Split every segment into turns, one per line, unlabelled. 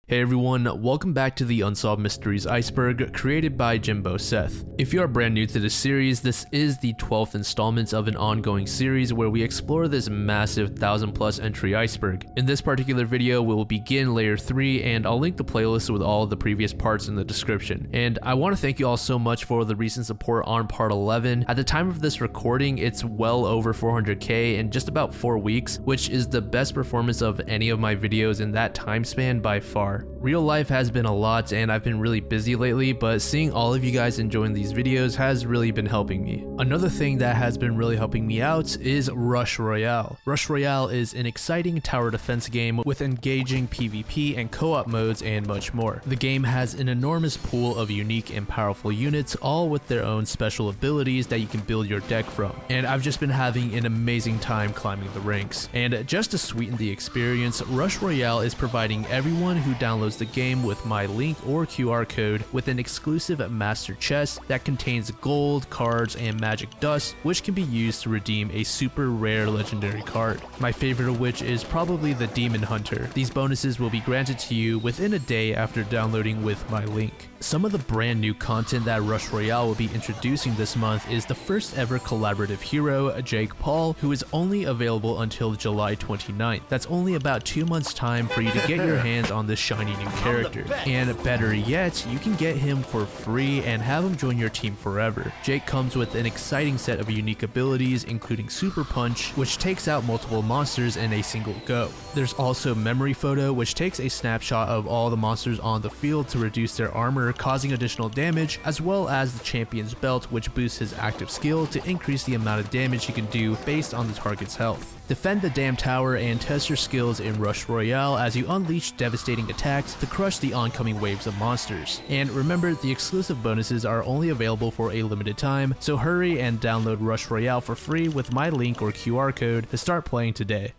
Hey everyone, welcome back to the Unsolved Mysteries Iceberg, created by Jimbo Seth. If you are brand new to this series, this is the 12th installment of an ongoing series where we explore this massive 1000+ entry iceberg. In this particular video, we will begin layer 3 and I'll link the playlist with all of the previous parts in the description. And I want to thank you all so much for the recent support on part 11. At the time of this recording, it's well over 400k in just about 4 weeks, which is the best performance of any of my videos in that time span by far. Real life has been a lot and I've been really busy lately, but seeing all of you guys enjoying these videos has really been helping me. Another thing that has been really helping me out is Rush Royale. Rush Royale is an exciting tower defense game with engaging PvP and co-op modes and much more. The game has an enormous pool of unique and powerful units, all with their own special abilities that you can build your deck from. And I've just been having an amazing time climbing the ranks. And just to sweeten the experience, Rush Royale is providing everyone who downloads the game with my link or QR code with an exclusive master chest that contains gold, cards, and magic dust, which can be used to redeem a super rare legendary card. My favorite of which is probably the Demon Hunter. These bonuses will be granted to you within a day after downloading with my link. Some of the brand new content that Rush Royale will be introducing this month is the first ever collaborative hero, Jake Paul, who is only available until July 29th. That's only about 2 months time for you to get your hands on this shiny new character. And better yet, you can get him for free and have him join your team forever. Jake comes with an exciting set of unique abilities, including Super Punch, which takes out multiple monsters in a single go. There's also Memory Photo, which takes a snapshot of all the monsters on the field to reduce their armor, causing additional damage, as well as the Champion's Belt, which boosts his active skill to increase the amount of damage he can do based on the target's health. Defend the damn tower and test your skills in Rush Royale as you unleash devastating attacks to crush the oncoming waves of monsters. And remember, the exclusive bonuses are only available for a limited time, so hurry and download Rush Royale for free with my link or QR code to start playing today.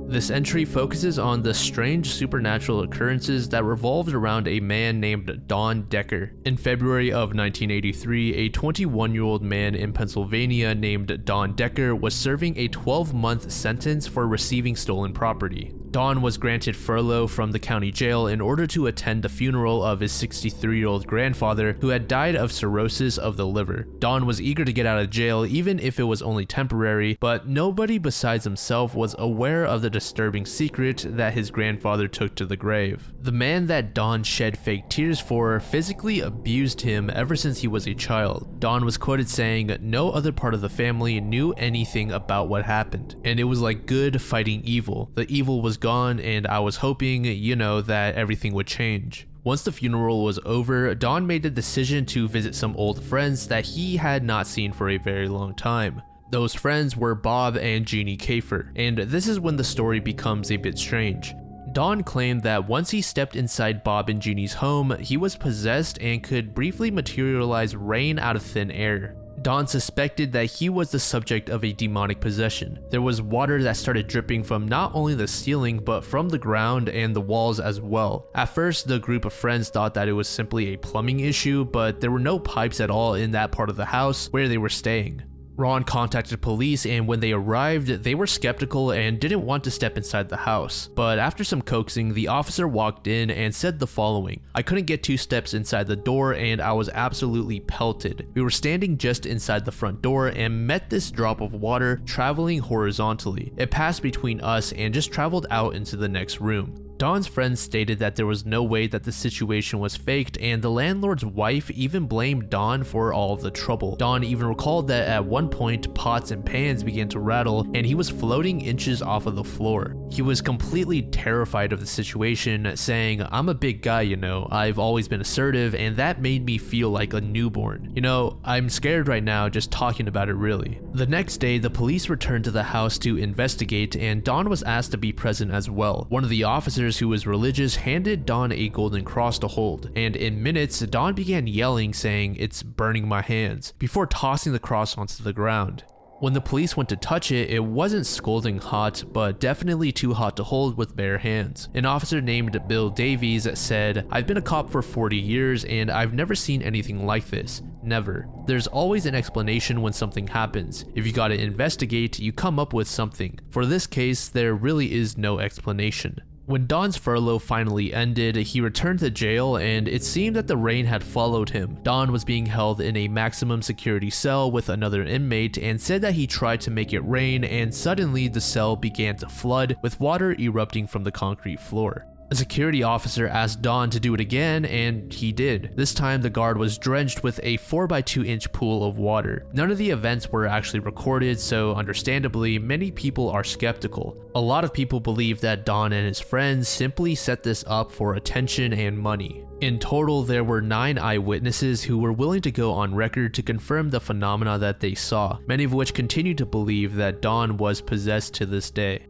This entry focuses on the strange supernatural occurrences that revolved around a man named Don Decker. In February of 1983, a 21-year-old man in Pennsylvania named Don Decker was serving a 12-month sentence for receiving stolen property. Don was granted furlough from the county jail in order to attend the funeral of his 63-year-old grandfather who had died of cirrhosis of the liver. Don was eager to get out of jail even if it was only temporary, but nobody besides himself was aware of the disturbing secret that his grandfather took to the grave. The man that Don shed fake tears for physically abused him ever since he was a child. Don was quoted saying, "No other part of the family knew anything about what happened, and it was like good fighting evil. The evil was gone and I was hoping, that everything would change." Once the funeral was over, Don made the decision to visit some old friends that he had not seen for a very long time. Those friends were Bob and Jeannie Kafer, and this is when the story becomes a bit strange. Don claimed that once he stepped inside Bob and Jeannie's home, he was possessed and could briefly materialize rain out of thin air. Don suspected that he was the subject of a demonic possession. There was water that started dripping from not only the ceiling but from the ground and the walls as well. At first, the group of friends thought that it was simply a plumbing issue, but there were no pipes at all in that part of the house where they were staying. Ron contacted police, and when they arrived, they were skeptical and didn't want to step inside the house. But after some coaxing, the officer walked in and said the following: "I couldn't get 2 steps inside the door and I was absolutely pelted. We were standing just inside the front door and met this drop of water traveling horizontally. It passed between us and just traveled out into the next room." Don's friends stated that there was no way that the situation was faked, and the landlord's wife even blamed Don for all of the trouble. Don even recalled that at one point pots and pans began to rattle and he was floating inches off of the floor. He was completely terrified of the situation, saying, "I'm a big guy, I've always been assertive and that made me feel like a newborn. I'm scared right now just talking about it really." The next day, the police returned to the house to investigate and Don was asked to be present as well. One of the officers, who was religious, handed Don a golden cross to hold, and in minutes, Don began yelling, saying, "It's burning my hands," before tossing the cross onto the ground. When the police went to touch it, it wasn't scalding hot, but definitely too hot to hold with bare hands. An officer named Bill Davies said, "I've been a cop for 40 years and I've never seen anything like this. Never. There's always an explanation when something happens. If you gotta investigate, you come up with something. For this case, there really is no explanation." When Don's furlough finally ended, he returned to jail and it seemed that the rain had followed him. Don was being held in a maximum security cell with another inmate and said that he tried to make it rain and suddenly the cell began to flood with water erupting from the concrete floor. A security officer asked Don to do it again, and he did. This time, the guard was drenched with a 4x2-inch pool of water. None of the events were actually recorded, so understandably, many people are skeptical. A lot of people believe that Don and his friends simply set this up for attention and money. In total, there were 9 eyewitnesses who were willing to go on record to confirm the phenomena that they saw, many of which continue to believe that Don was possessed to this day.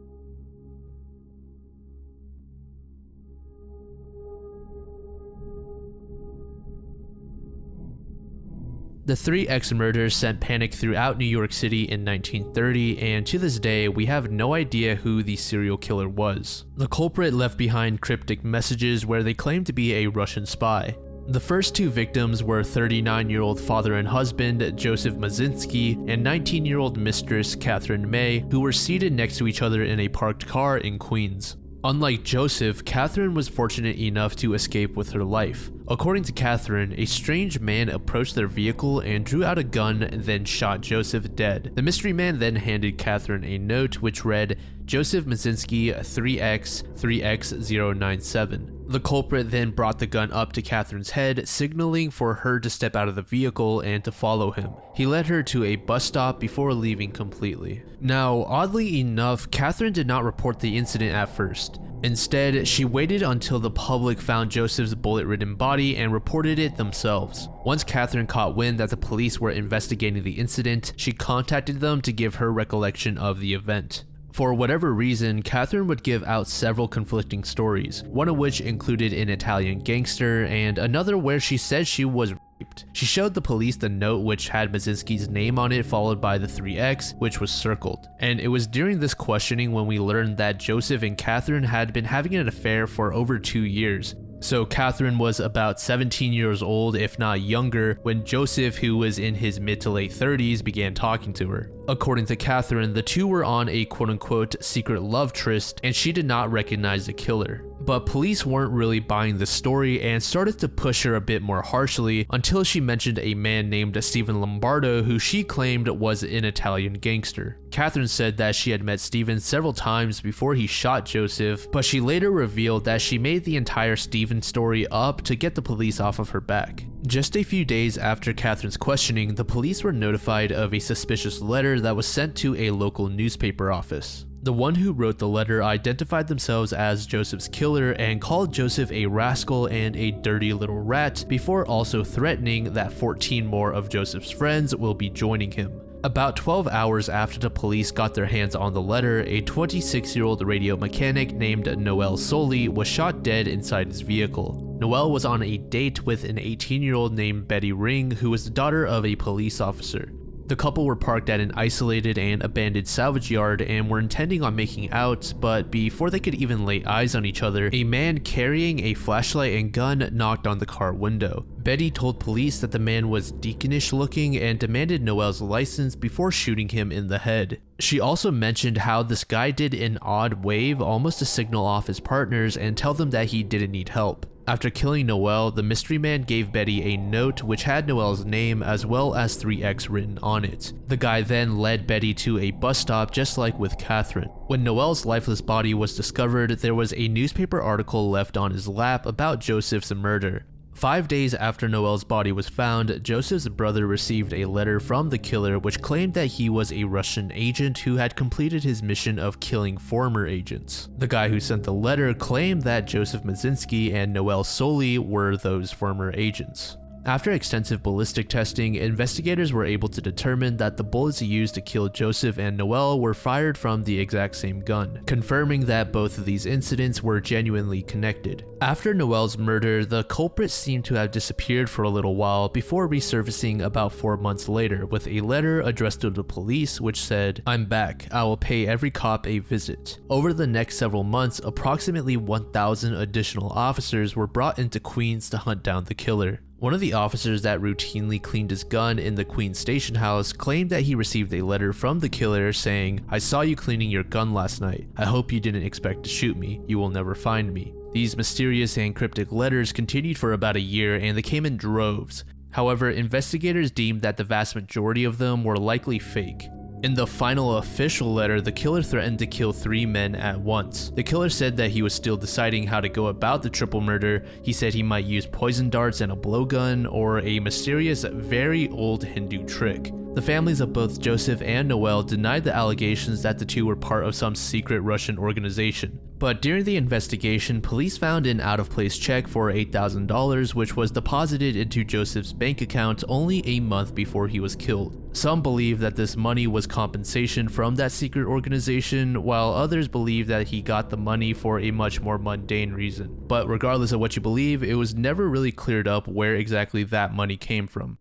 The 3X murders sent panic throughout New York City in 1930, and to this day, we have no idea who the serial killer was. The culprit left behind cryptic messages where they claimed to be a Russian spy. The first 2 victims were 39-year-old father and husband Joseph Mazinski and 19-year-old mistress Catherine May, who were seated next to each other in a parked car in Queens. Unlike Joseph, Catherine was fortunate enough to escape with her life. According to Catherine, a strange man approached their vehicle and drew out a gun and then shot Joseph dead. The mystery man then handed Catherine a note which read, "Joseph Mazinski 3X 3X097. The culprit then brought the gun up to Catherine's head, signaling for her to step out of the vehicle and to follow him. He led her to a bus stop before leaving completely. Now, oddly enough, Catherine did not report the incident at first. Instead, she waited until the public found Joseph's bullet-ridden body and reported it themselves. Once Catherine caught wind that the police were investigating the incident, she contacted them to give her recollection of the event. For whatever reason, Catherine would give out several conflicting stories, one of which included an Italian gangster and another where she said she was raped. She showed the police the note which had Mazinski's name on it followed by the 3X, which was circled. And it was during this questioning when we learned that Joseph and Catherine had been having an affair for over 2 years. So Catherine was about 17 years old, if not younger, when Joseph, who was in his mid to late 30s, began talking to her. According to Catherine, the two were on a quote-unquote secret love tryst, and she did not recognize the killer. But police weren't really buying the story and started to push her a bit more harshly until she mentioned a man named Stephen Lombardo, who she claimed was an Italian gangster. Catherine said that she had met Stephen several times before he shot Joseph, but she later revealed that she made the entire Stephen story up to get the police off of her back. Just a few days after Catherine's questioning, the police were notified of a suspicious letter that was sent to a local newspaper office. The one who wrote the letter identified themselves as Joseph's killer and called Joseph a rascal and a dirty little rat before also threatening that 14 more of Joseph's friends will be joining him. About 12 hours after the police got their hands on the letter, a 26-year-old radio mechanic named Noel Soli was shot dead inside his vehicle. Noel was on a date with an 18-year-old named Betty Ring, who was the daughter of a police officer. The couple were parked at an isolated and abandoned salvage yard and were intending on making out, but before they could even lay eyes on each other, a man carrying a flashlight and gun knocked on the car window. Betty told police that the man was deaconish looking and demanded Noel's license before shooting him in the head. She also mentioned how this guy did an odd wave, almost to signal off his partners and tell them that he didn't need help. After killing Noel, the mystery man gave Betty a note which had Noel's name as well as 3X written on it. The guy then led Betty to a bus stop just like with Catherine. When Noel's lifeless body was discovered, there was a newspaper article left on his lap about Joseph's murder. 5 days after Noel's body was found, Joseph's brother received a letter from the killer which claimed that he was a Russian agent who had completed his mission of killing former agents. The guy who sent the letter claimed that Joseph Mazinski and Noel Soli were those former agents. After extensive ballistic testing, investigators were able to determine that the bullets used to kill Joseph and Noel were fired from the exact same gun, confirming that both of these incidents were genuinely connected. After Noel's murder, the culprit seemed to have disappeared for a little while before resurfacing about 4 months later with a letter addressed to the police which said, "I'm back, I will pay every cop a visit." Over the next several months, approximately 1,000 additional officers were brought into Queens to hunt down the killer. One of the officers that routinely cleaned his gun in the Queens station house claimed that he received a letter from the killer saying, "I saw you cleaning your gun last night. I hope you didn't expect to shoot me. You will never find me." These mysterious and cryptic letters continued for about a year and they came in droves. However, investigators deemed that the vast majority of them were likely fake. In the final official letter, the killer threatened to kill 3 men at once. The killer said that he was still deciding how to go about the triple murder. He said he might use poison darts and a blowgun or a mysterious, very old Hindu trick. The families of both Joseph and Noel denied the allegations that the two were part of some secret Russian organization. But during the investigation, police found an out-of-place check for $8,000 which was deposited into Joseph's bank account only a month before he was killed. Some believe that this money was compensation from that secret organization, while others believe that he got the money for a much more mundane reason. But regardless of what you believe, it was never really cleared up where exactly that money came from.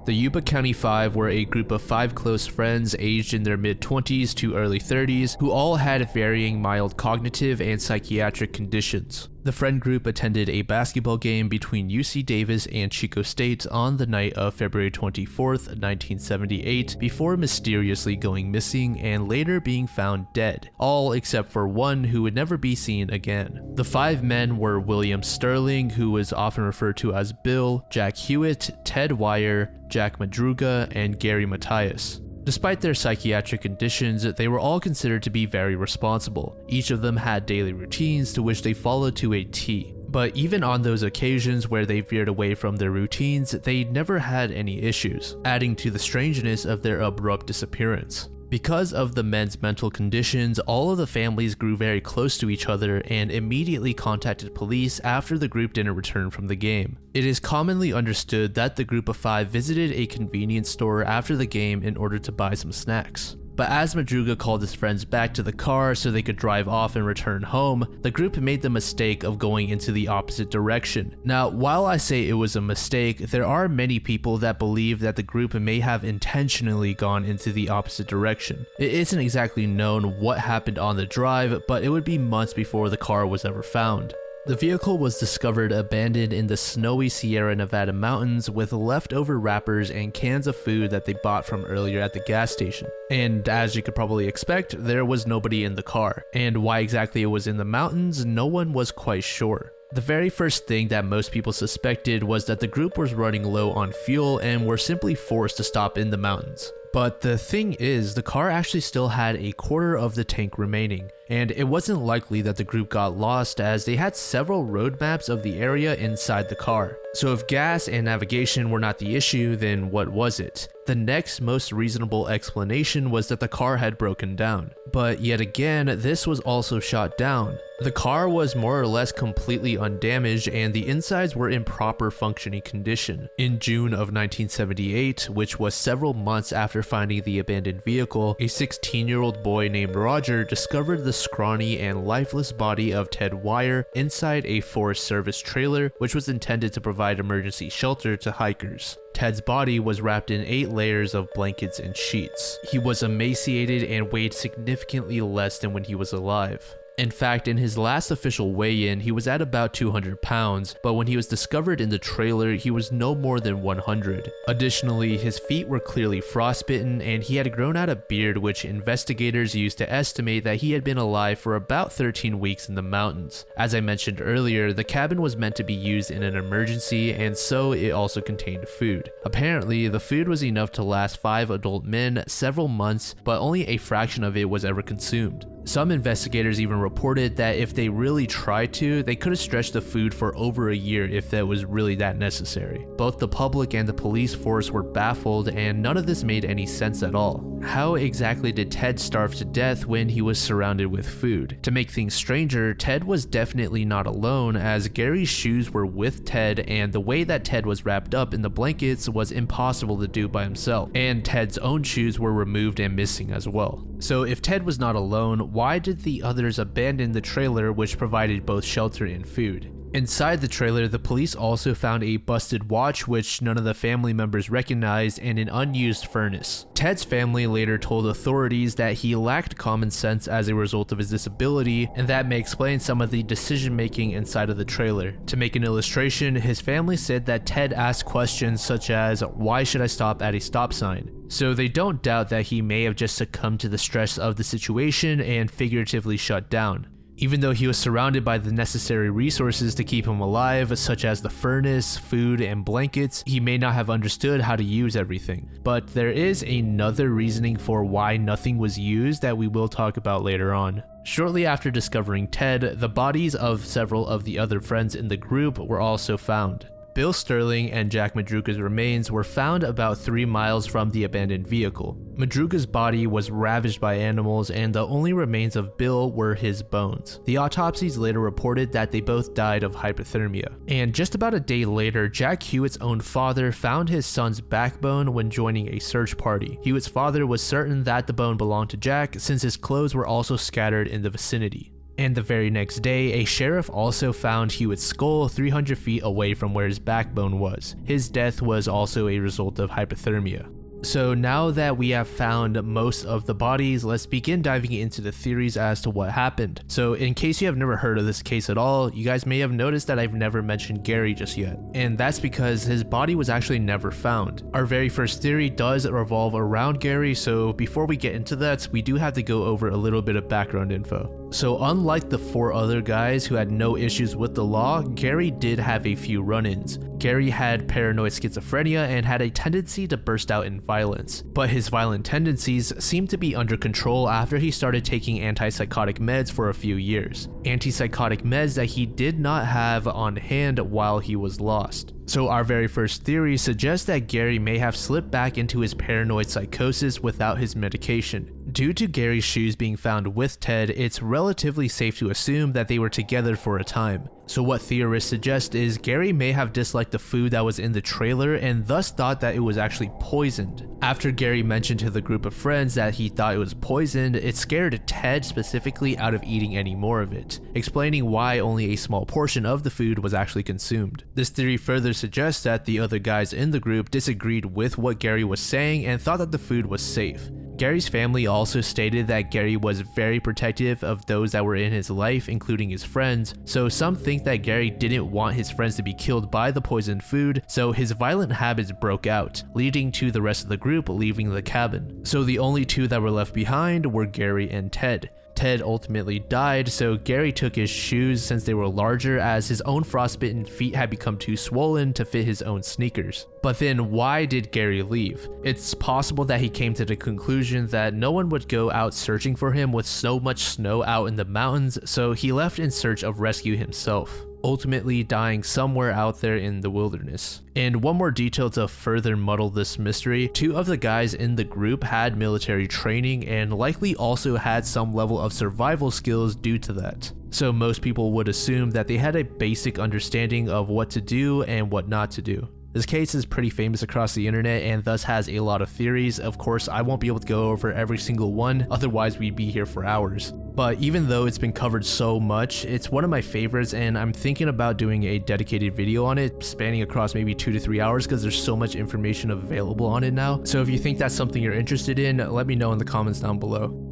The Yuba County Five were a group of 5 close friends aged in their mid-20s to early 30s who all had varying mild cognitive and psychiatric conditions. The friend group attended a basketball game between UC Davis and Chico State on the night of February 24th, 1978, before mysteriously going missing and later being found dead, all except for one who would never be seen again. The 5 men were William Sterling, who was often referred to as Bill, Jack Hewitt, Ted Wire, Jack Madruga, and Gary Matthias. Despite their psychiatric conditions, they were all considered to be very responsible. Each of them had daily routines to which they followed to a T. But even on those occasions where they veered away from their routines, they never had any issues, adding to the strangeness of their abrupt disappearance. Because of the men's mental conditions, all of the families grew very close to each other and immediately contacted police after the group didn't return from the game. It is commonly understood that the group of 5 visited a convenience store after the game in order to buy some snacks. But as Madruga called his friends back to the car so they could drive off and return home, the group made the mistake of going into the opposite direction. Now, while I say it was a mistake, there are many people that believe that the group may have intentionally gone into the opposite direction. It isn't exactly known what happened on the drive, but it would be months before the car was ever found. The vehicle was discovered abandoned in the snowy Sierra Nevada mountains with leftover wrappers and cans of food that they bought from earlier at the gas station. And as you could probably expect, there was nobody in the car. And why exactly it was in the mountains, no one was quite sure. The very first thing that most people suspected was that the group was running low on fuel and were simply forced to stop in the mountains. But the thing is, the car actually still had a quarter of the tank remaining, and it wasn't likely that the group got lost as they had several road maps of the area inside the car. So if gas and navigation were not the issue, then what was it? The next most reasonable explanation was that the car had broken down. But yet again, this was also shot down. The car was more or less completely undamaged and the insides were in proper functioning condition. In June of 1978, which was several months after finding the abandoned vehicle, a 16-year-old boy named Roger discovered the scrawny and lifeless body of Ted Wire inside a Forest Service trailer, which was intended to provide emergency shelter to hikers. Ted's body was wrapped in 8 layers of blankets and sheets. He was emaciated and weighed significantly less than when he was alive. In fact, in his last official weigh-in, he was at about 200 pounds, but when he was discovered in the trailer, he was no more than 100. Additionally, his feet were clearly frostbitten, and he had grown out a beard which investigators used to estimate that he had been alive for about 13 weeks in the mountains. As I mentioned earlier, the cabin was meant to be used in an emergency, and so it also contained food. Apparently, the food was enough to last 5 adult men several months, but only a fraction of it was ever consumed. Some investigators even reported that if they really tried to, they could have stretched the food for over a year if that was really that necessary. Both the public and the police force were baffled, and none of this made any sense at all. How exactly did Ted starve to death when he was surrounded with food? To make things stranger, Ted was definitely not alone, as Gary's shoes were with Ted, and the way that Ted was wrapped up in the blankets was impossible to do by himself, and Ted's own shoes were removed and missing as well. So if Ted was not alone, why did the others abandon the trailer, which provided both shelter and food? Inside the trailer, the police also found a busted watch, which none of the family members recognized, and an unused furnace. Ted's family later told authorities that he lacked common sense as a result of his disability, and that may explain some of the decision making inside of the trailer. To make an illustration, his family said that Ted asked questions such as, "Why should I stop at a stop sign?" So they don't doubt that he may have just succumbed to the stress of the situation and figuratively shut down. Even though he was surrounded by the necessary resources to keep him alive, such as the furnace, food, and blankets, he may not have understood how to use everything. But there is another reasoning for why nothing was used that we will talk about later on. Shortly after discovering Ted, the bodies of several of the other friends in the group were also found. Bill Sterling and Jack Madruga's remains were found about 3 miles from the abandoned vehicle. Madruga's body was ravaged by animals, and the only remains of Bill were his bones. The autopsies later reported that they both died of hypothermia. And just about a day later, Jack Hewitt's own father found his son's backbone when joining a search party. Hewitt's father was certain that the bone belonged to Jack, since his clothes were also scattered in the vicinity. And the very next day, a sheriff also found Hewitt's skull 300 feet away from where his backbone was. His death was also a result of hypothermia. So now that we have found most of the bodies, let's begin diving into the theories as to what happened. So in case you have never heard of this case at all, you guys may have noticed that I've never mentioned Gary just yet. And that's because his body was actually never found. Our very first theory does revolve around Gary, so before we get into that, we do have to go over a little bit of background info. So unlike the 4 other guys who had no issues with the law, Gary did have a few run-ins. Gary had paranoid schizophrenia and had a tendency to burst out in violence, but his violent tendencies seemed to be under control after he started taking antipsychotic meds for a few years. Antipsychotic meds that he did not have on hand while he was lost. So our very first theory suggests that Gary may have slipped back into his paranoid psychosis without his medication. Due to Gary's shoes being found with Ted, it's relatively safe to assume that they were together for a time. So what theorists suggest is Gary may have disliked the food that was in the trailer and thus thought that it was actually poisoned. After Gary mentioned to the group of friends that he thought it was poisoned, it scared Ted specifically out of eating any more of it, explaining why only a small portion of the food was actually consumed. This theory further suggests that the other guys in the group disagreed with what Gary was saying and thought that the food was safe. Gary's family also stated that Gary was very protective of those that were in his life, including his friends, so some think that Gary didn't want his friends to be killed by the poisoned food, so his violent habits broke out, leading to the rest of the group leaving the cabin. So the only 2 that were left behind were Gary and Ted. Ted ultimately died, so Gary took his shoes since they were larger, as his own frostbitten feet had become too swollen to fit his own sneakers. But then why did Gary leave? It's possible that he came to the conclusion that no one would go out searching for him with so much snow out in the mountains, so he left in search of rescue himself, ultimately dying somewhere out there in the wilderness. And one more detail to further muddle this mystery, 2 of the guys in the group had military training and likely also had some level of survival skills due to that. So most people would assume that they had a basic understanding of what to do and what not to do. This case is pretty famous across the internet and thus has a lot of theories. Of course, I won't be able to go over every single one, otherwise we'd be here for hours. But even though it's been covered so much, it's one of my favorites, and I'm thinking about doing a dedicated video on it, spanning across maybe 2 to 3 hours because there's so much information available on it now. So if you think that's something you're interested in, let me know in the comments down below.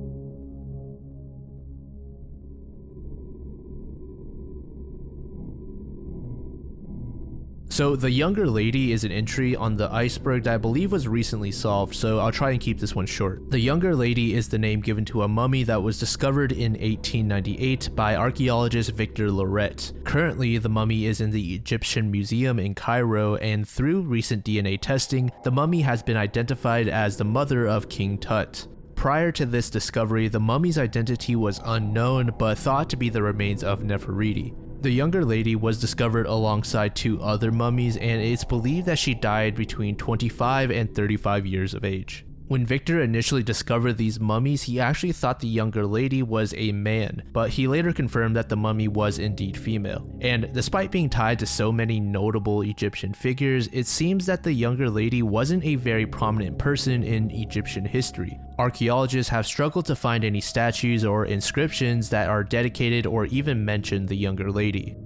So the younger lady is an entry on the Iceberg that I believe was recently solved, so I'll try and keep this one short. The younger lady is the name given to a mummy that was discovered in 1898 by archaeologist Victor Loret. Currently, the mummy is in the Egyptian Museum in Cairo, and through recent DNA testing, the mummy has been identified as the mother of King Tut. prior to this discovery, the mummy's identity was unknown but thought to be the remains of Nefertiti. The younger lady was discovered alongside 2 other mummies, and it's believed that she died between 25 and 35 years of age. When Victor initially discovered these mummies, he actually thought the younger lady was a man, but he later confirmed that the mummy was indeed female. And despite being tied to so many notable Egyptian figures, it seems that the younger lady wasn't a very prominent person in Egyptian history. Archaeologists have struggled to find any statues or inscriptions that are dedicated or even mention the younger lady.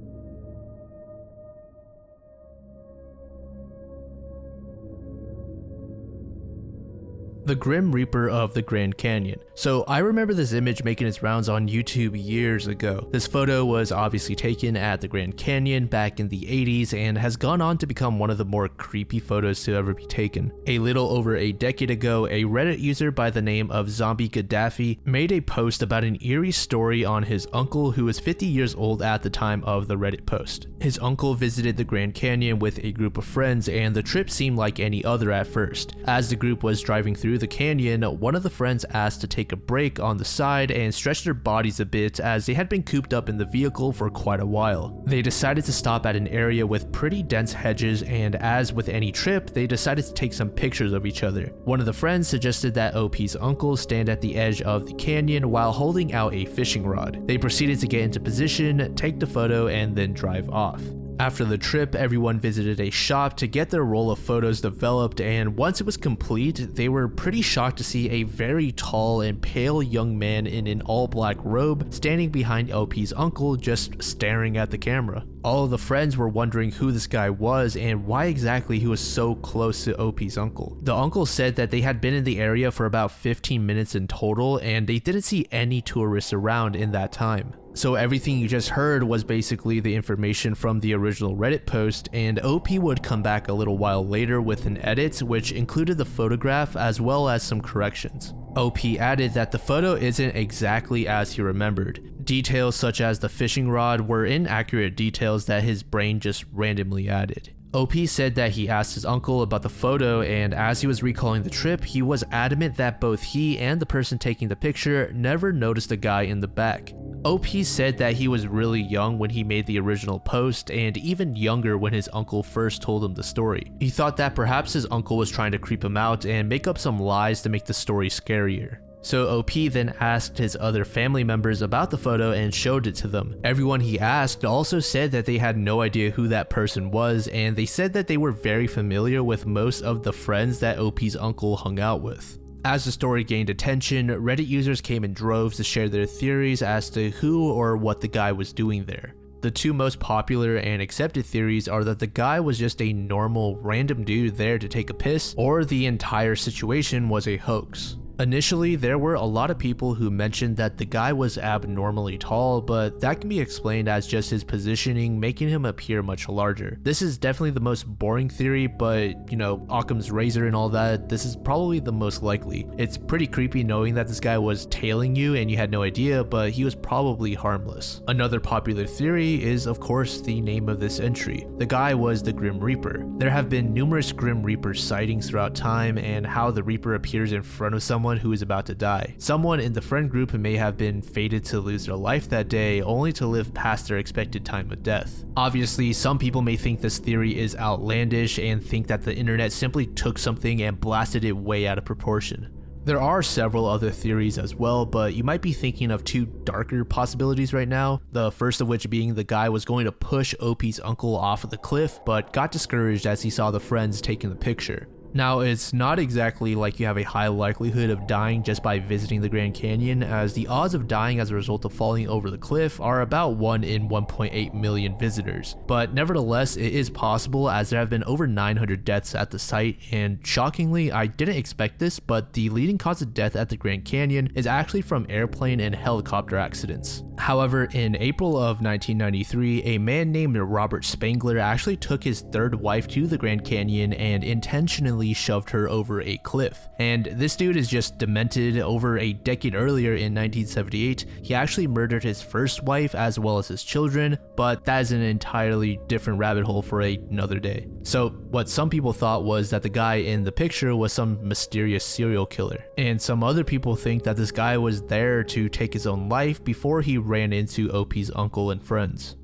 The Grim Reaper of the Grand Canyon. So I remember this image making its rounds on YouTube years ago. This photo was obviously taken at the Grand Canyon back in the 80s and has gone on to become one of the more creepy photos to ever be taken. A little over a decade ago, a Reddit user by the name of Zombie Gaddafi made a post about an eerie story on his uncle who was 50 years old at the time of the Reddit post. His uncle visited the Grand Canyon with a group of friends, and the trip seemed like any other at first. As the group was driving through the canyon, one of the friends asked to take a break on the side and stretch their bodies a bit as they had been cooped up in the vehicle for quite a while. They decided to stop at an area with pretty dense hedges, and as with any trip, they decided to take some pictures of each other. One of the friends suggested that OP's uncle stand at the edge of the canyon while holding out a fishing rod. They proceeded to get into position, take the photo, and then drive off. After the trip, everyone visited a shop to get their roll of photos developed, and once it was complete, they were pretty shocked to see a very tall and pale young man in an all-black robe standing behind OP's uncle just staring at the camera. All of the friends were wondering who this guy was and why exactly he was so close to OP's uncle. The uncle said that they had been in the area for about 15 minutes in total, and they didn't see any tourists around in that time. So everything you just heard was basically the information from the original Reddit post, and OP would come back a little while later with an edit which included the photograph as well as some corrections. OP added that the photo isn't exactly as he remembered. Details such as the fishing rod were inaccurate details that his brain just randomly added. OP said that he asked his uncle about the photo, and as he was recalling the trip, he was adamant that both he and the person taking the picture never noticed the guy in the back. OP said that he was really young when he made the original post, and even younger when his uncle first told him the story. He thought that perhaps his uncle was trying to creep him out and make up some lies to make the story scarier. So OP then asked his other family members about the photo and showed it to them. Everyone he asked also said that they had no idea who that person was, and they said that they were very familiar with most of the friends that OP's uncle hung out with. As the story gained attention, Reddit users came in droves to share their theories as to who or what the guy was doing there. The two most popular and accepted theories are that the guy was just a normal random dude there to take a piss, or the entire situation was a hoax. Initially, there were a lot of people who mentioned that the guy was abnormally tall, but that can be explained as just his positioning making him appear much larger. This is definitely the most boring theory, but you know, Occam's razor and all that, this is probably the most likely. It's pretty creepy knowing that this guy was tailing you and you had no idea, but he was probably harmless. Another popular theory is, of course, the name of this entry. The guy was the Grim Reaper. There have been numerous Grim Reaper sightings throughout time, and how the Reaper appears in front of someone who is about to die. Someone in the friend group may have been fated to lose their life that day, only to live past their expected time of death. Obviously, some people may think this theory is outlandish and think that the internet simply took something and blasted it way out of proportion. There are several other theories as well, but you might be thinking of two darker possibilities right now. The first of which being the guy was going to push OP's uncle off of the cliff, but got discouraged as he saw the friends taking the picture. Now, it's not exactly like you have a high likelihood of dying just by visiting the Grand Canyon, as the odds of dying as a result of falling over the cliff are about 1 in 1.8 million visitors. But nevertheless, it is possible, as there have been over 900 deaths at the site, and shockingly, I didn't expect this, but the leading cause of death at the Grand Canyon is actually from airplane and helicopter accidents. However, in April of 1993, a man named Robert Spangler actually took his third wife to the Grand Canyon and intentionally violently shoved her over a cliff. And this dude is just demented. Over a decade earlier in 1978, he actually murdered his first wife as well as his children, but that is an entirely different rabbit hole for another day. So what some people thought was that the guy in the picture was some mysterious serial killer, and some other people think that this guy was there to take his own life before he ran into OP's uncle and friends.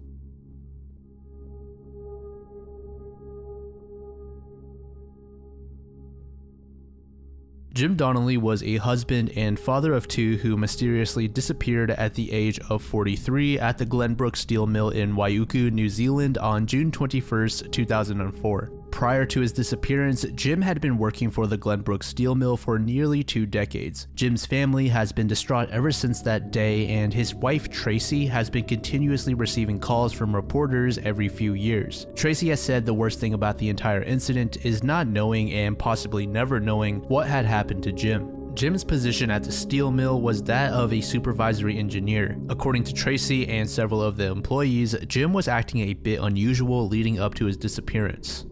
Jim Donnelly was a husband and father of two who mysteriously disappeared at the age of 43 at the Glenbrook Steel Mill in Waiuku, New Zealand on June 21st, 2004. Prior to his disappearance, Jim had been working for the Glenbrook Steel Mill for nearly 2 decades. Jim's family has been distraught ever since that day, and his wife Tracy has been continuously receiving calls from reporters every few years. Tracy has said the worst thing about the entire incident is not knowing and possibly never knowing what had happened to Jim. Jim's position at the steel mill was that of a supervisory engineer. According to Tracy and several of the employees, Jim was acting a bit unusual leading up to his disappearance.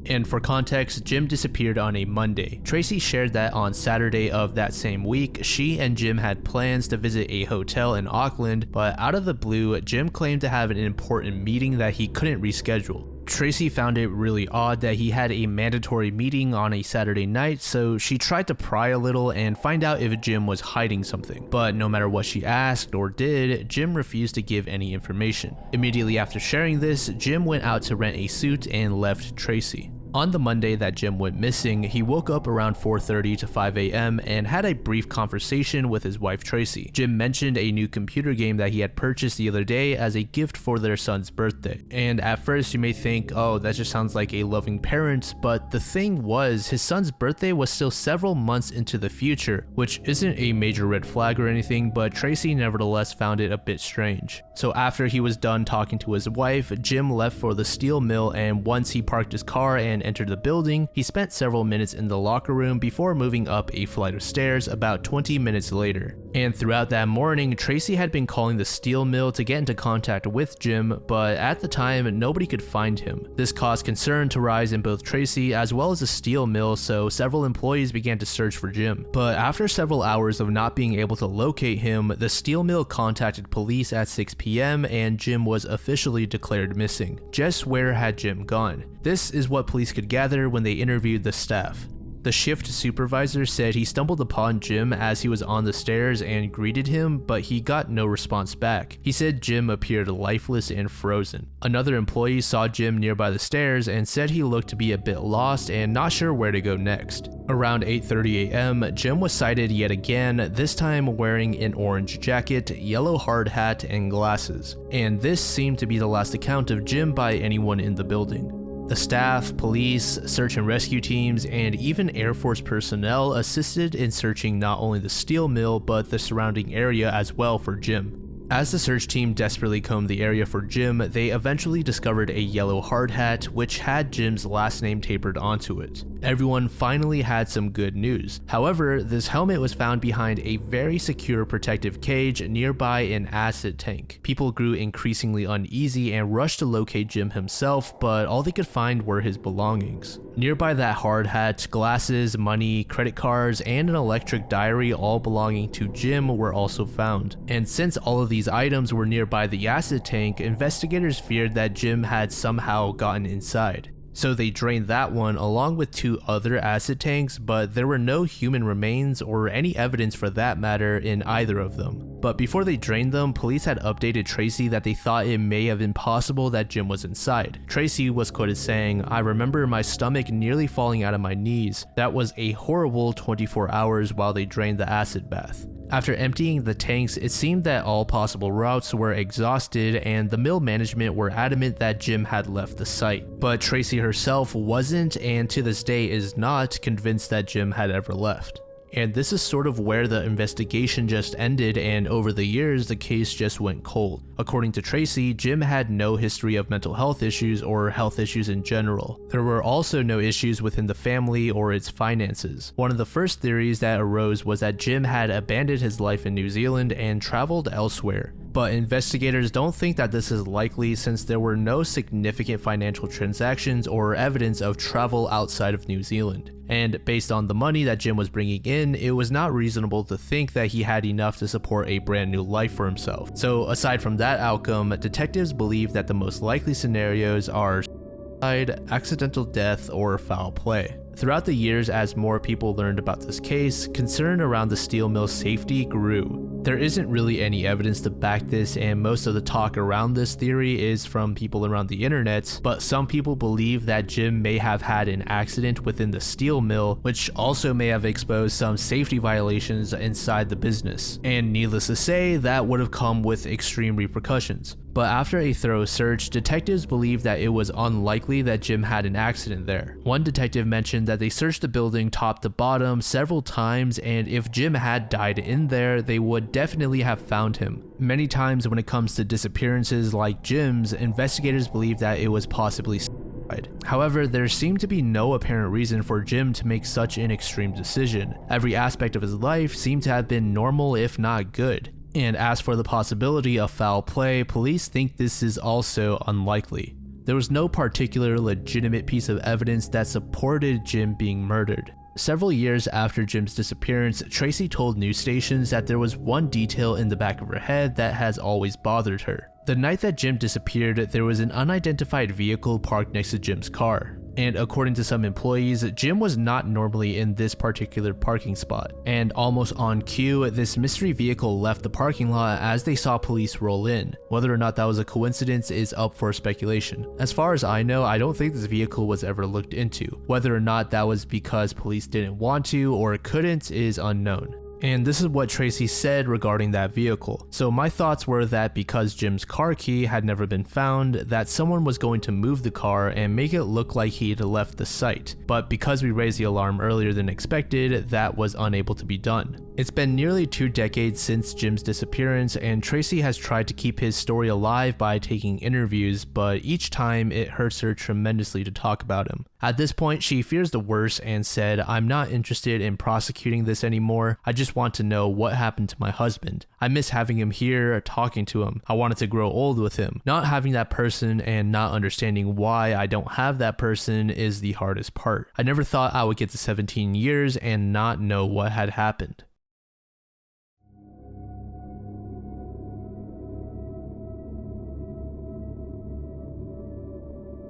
And for context, Jim disappeared on a Monday. Tracy shared that on Saturday of that same week, she and Jim had plans to visit a hotel in Auckland, but out of the blue, Jim claimed to have an important meeting that he couldn't reschedule. Tracy found it really odd that he had a mandatory meeting on a Saturday night, so she tried to pry a little and find out if Jim was hiding something. But no matter what she asked or did, Jim refused to give any information. Immediately after sharing this, Jim went out to rent a suit and left Tracy. On the Monday that Jim went missing, he woke up around 4:30 to 5 a.m. and had a brief conversation with his wife Tracy. Jim mentioned a new computer game that he had purchased the other day as a gift for their son's birthday. And at first you may think, oh, that just sounds like a loving parent, but the thing was, his son's birthday was still several months into the future, which isn't a major red flag or anything, but Tracy nevertheless found it a bit strange. So after he was done talking to his wife, Jim left for the steel mill, and once he parked his car and entered the building, he spent several minutes in the locker room before moving up a flight of stairs about 20 minutes later. And throughout that morning, Tracy had been calling the steel mill to get into contact with Jim, but at the time, nobody could find him. This caused concern to rise in both Tracy as well as the steel mill, so several employees began to search for Jim. But after several hours of not being able to locate him, the steel mill contacted police at 6 p.m. and Jim was officially declared missing. Just where had Jim gone? This is what police could gather when they interviewed the staff. The shift supervisor said he stumbled upon Jim as he was on the stairs and greeted him, but he got no response back. He said Jim appeared lifeless and frozen. Another employee saw Jim nearby the stairs and said he looked to be a bit lost and not sure where to go next. Around 8:30 a.m., Jim was sighted yet again, this time wearing an orange jacket, yellow hard hat, and glasses. And this seemed to be the last account of Jim by anyone in the building. The staff, police, search and rescue teams, and even Air Force personnel assisted in searching not only the steel mill but the surrounding area as well for Jim. As the search team desperately combed the area for Jim, they eventually discovered a yellow hard hat which had Jim's last name tapered onto it. Everyone finally had some good news. However, this helmet was found behind a very secure protective cage nearby an acid tank. People grew increasingly uneasy and rushed to locate Jim himself, but all they could find were his belongings. Nearby that hard hat, glasses, money, credit cards, and an electric diary all belonging to Jim were also found. And since all of these items were nearby the acid tank, investigators feared that Jim had somehow gotten inside. So they drained that one along with 2 other acid tanks, but there were no human remains or any evidence for that matter in either of them. But before they drained them, police had updated Tracy that they thought it may have been possible that Jim was inside. Tracy was quoted saying, "I remember my stomach nearly falling out of my knees. That was a horrible 24 hours while they drained the acid bath." After emptying the tanks, it seemed that all possible routes were exhausted and the mill management were adamant that Jim had left the site. But Tracy herself wasn't, and to this day is not, convinced that Jim had ever left. And this is sort of where the investigation just ended, and over the years the case just went cold. According to Tracy, Jim had no history of mental health issues or health issues in general. There were also no issues within the family or its finances. One of the first theories that arose was that Jim had abandoned his life in New Zealand and traveled elsewhere. But investigators don't think that this is likely since there were no significant financial transactions or evidence of travel outside of New Zealand. And based on the money that Jim was bringing in, it was not reasonable to think that he had enough to support a brand new life for himself. So aside from that outcome, detectives believe that the most likely scenarios are suicide, accidental death, or foul play. Throughout the years, as more people learned about this case, concern around the steel mill's safety grew. There isn't really any evidence to back this, and most of the talk around this theory is from people around the internet, but some people believe that Jim may have had an accident within the steel mill, which also may have exposed some safety violations inside the business. And needless to say, that would have come with extreme repercussions. But after a thorough search, detectives believed that it was unlikely that Jim had an accident there. One detective mentioned that they searched the building top to bottom several times, and if Jim had died in there, they would definitely have found him. Many times when it comes to disappearances like Jim's, investigators believe that it was possibly suicide. However, there seemed to be no apparent reason for Jim to make such an extreme decision. Every aspect of his life seemed to have been normal if not good. And as for the possibility of foul play, police think this is also unlikely. There was no particular legitimate piece of evidence that supported Jim being murdered. Several years after Jim's disappearance, Tracy told news stations that there was one detail in the back of her head that has always bothered her. The night that Jim disappeared, there was an unidentified vehicle parked next to Jim's car. And according to some employees, Jim was not normally in this particular parking spot. And almost on cue, this mystery vehicle left the parking lot as they saw police roll in. Whether or not that was a coincidence is up for speculation. As far as I know, I don't think this vehicle was ever looked into. Whether or not that was because police didn't want to or couldn't is unknown. And this is what Tracy said regarding that vehicle. So my thoughts were that because Jim's car key had never been found, that someone was going to move the car and make it look like he'd left the site. But because we raised the alarm earlier than expected, that was unable to be done. It's been nearly 2 decades since Jim's disappearance, and Tracy has tried to keep his story alive by taking interviews, but each time it hurts her tremendously to talk about him. At this point, she fears the worst and said, "I'm not interested in prosecuting this anymore. I just want to know what happened to my husband. I miss having him here, talking to him. I wanted to grow old with him. Not having that person and not understanding why I don't have that person is the hardest part. I never thought I would get to 17 years and not know what had happened."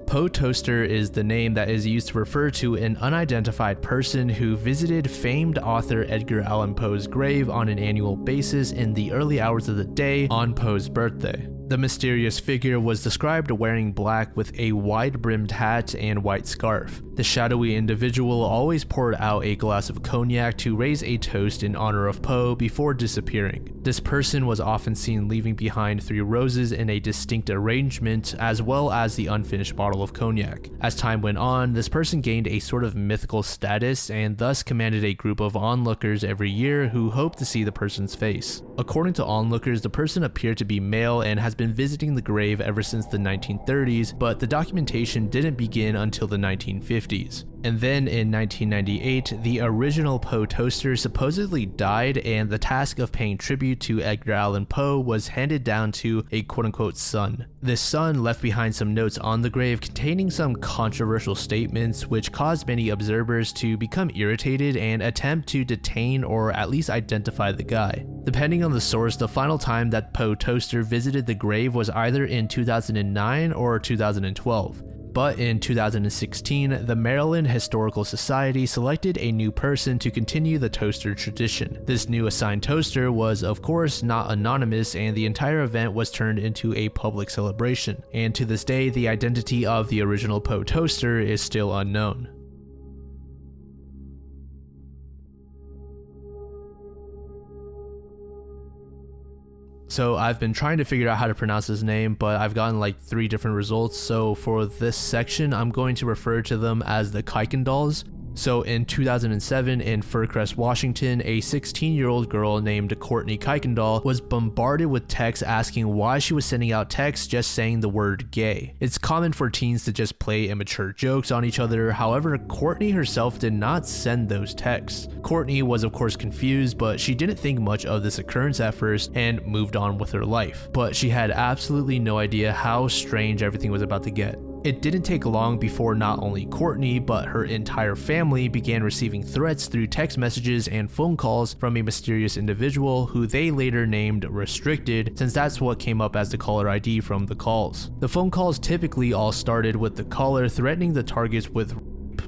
Poe Toaster is the name that is used to refer to an unidentified person who visited famed author Edgar Allan Poe's grave on an annual basis in the early hours of the day on Poe's birthday. The mysterious figure was described wearing black with a wide-brimmed hat and white scarf. The shadowy individual always poured out a glass of cognac to raise a toast in honor of Poe before disappearing. This person was often seen leaving behind 3 roses in a distinct arrangement, as well as the unfinished bottle of cognac. As time went on, this person gained a sort of mythical status and thus commanded a group of onlookers every year who hoped to see the person's face. According to onlookers, the person appeared to be male and has been visiting the grave ever since the 1930s, but the documentation didn't begin until the 1950s. And then in 1998, the original Poe Toaster supposedly died, and the task of paying tribute to Edgar Allan Poe was handed down to a quote-unquote son. This son left behind some notes on the grave containing some controversial statements, which caused many observers to become irritated and attempt to detain or at least identify the guy. Depending on the source, the final time that Poe Toaster visited the grave was either in 2009 or 2012. But in 2016, the Maryland Historical Society selected a new person to continue the toaster tradition. This new assigned toaster was, of course, not anonymous, and the entire event was turned into a public celebration. And to this day, the identity of the original Poe Toaster is still unknown. So I've been trying to figure out how to pronounce his name, but I've gotten like 3 different results. So for this section, I'm going to refer to them as the Kuykendalls. So in 2007 in Fircrest, Washington, a 16-year-old girl named Courtney Kuykendall was bombarded with texts asking why she was sending out texts just saying the word gay. It's common for teens to just play immature jokes on each other, however, Courtney herself did not send those texts. Courtney was of course confused, but she didn't think much of this occurrence at first and moved on with her life. But she had absolutely no idea how strange everything was about to get. It didn't take long before not only Courtney, but her entire family began receiving threats through text messages and phone calls from a mysterious individual who they later named Restricted, since that's what came up as the caller ID from the calls. The phone calls typically all started with the caller threatening the targets with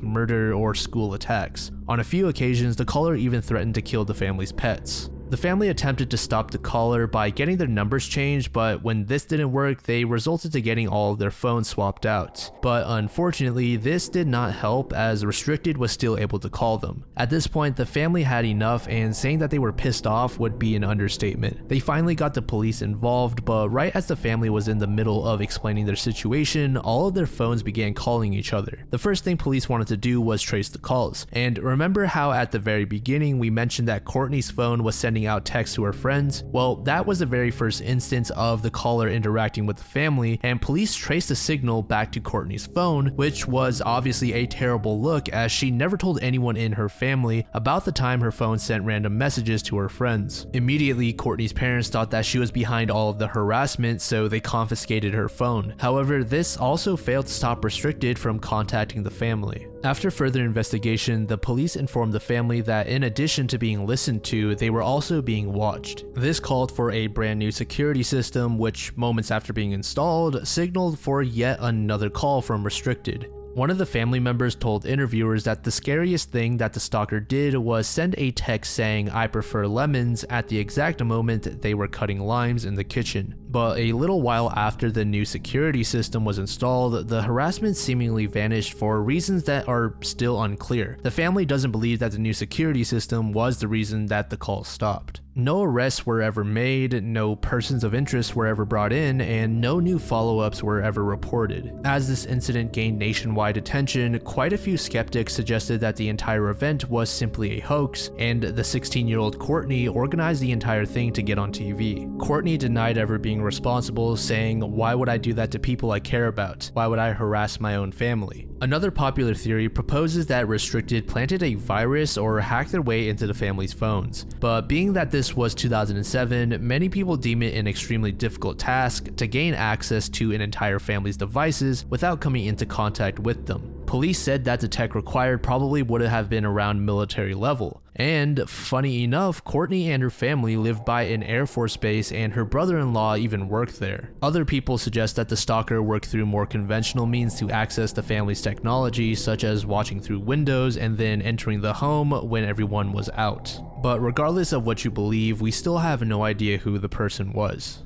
murder or school attacks. On a few occasions, the caller even threatened to kill the family's pets. The family attempted to stop the caller by getting their numbers changed, but when this didn't work, they resulted to getting all of their phones swapped out. But unfortunately, this did not help as Restricted was still able to call them. At this point, the family had enough, and saying that they were pissed off would be an understatement. They finally got the police involved, but right as the family was in the middle of explaining their situation, all of their phones began calling each other. The first thing police wanted to do was trace the calls. And remember how at the very beginning we mentioned that Courtney's phone was sending out texts to her friends? Well, that was the very first instance of the caller interacting with the family, and police traced the signal back to Courtney's phone, which was obviously a terrible look as she never told anyone in her family about the time her phone sent random messages to her friends. Immediately, Courtney's parents thought that she was behind all of the harassment, so they confiscated her phone. However, this also failed to stop Restricted from contacting the family. After further investigation, the police informed the family that in addition to being listened to, they were also being watched. This called for a brand new security system, which moments after being installed, signaled for yet another call from Restricted. One of the family members told interviewers that the scariest thing that the stalker did was send a text saying "I prefer lemons" at the exact moment they were cutting limes in the kitchen. But a little while after the new security system was installed, the harassment seemingly vanished for reasons that are still unclear. The family doesn't believe that the new security system was the reason that the calls stopped. No arrests were ever made, no persons of interest were ever brought in, and no new follow-ups were ever reported. As this incident gained nationwide attention, quite a few skeptics suggested that the entire event was simply a hoax, and the 16-year-old Courtney organized the entire thing to get on TV. Courtney denied ever being responsible, saying, "Why would I do that to people I care about? Why would I harass my own family?" Another popular theory proposes that Restricted planted a virus or hacked their way into the family's phones. But being that this was 2007, many people deem it an extremely difficult task to gain access to an entire family's devices without coming into contact with them. Police said that the tech required probably would have been around military level. And funny enough, Courtney and her family lived by an Air Force base and her brother-in-law even worked there. Other people suggest that the stalker worked through more conventional means to access the family's technology, such as watching through windows and then entering the home when everyone was out. But regardless of what you believe, we still have no idea who the person was.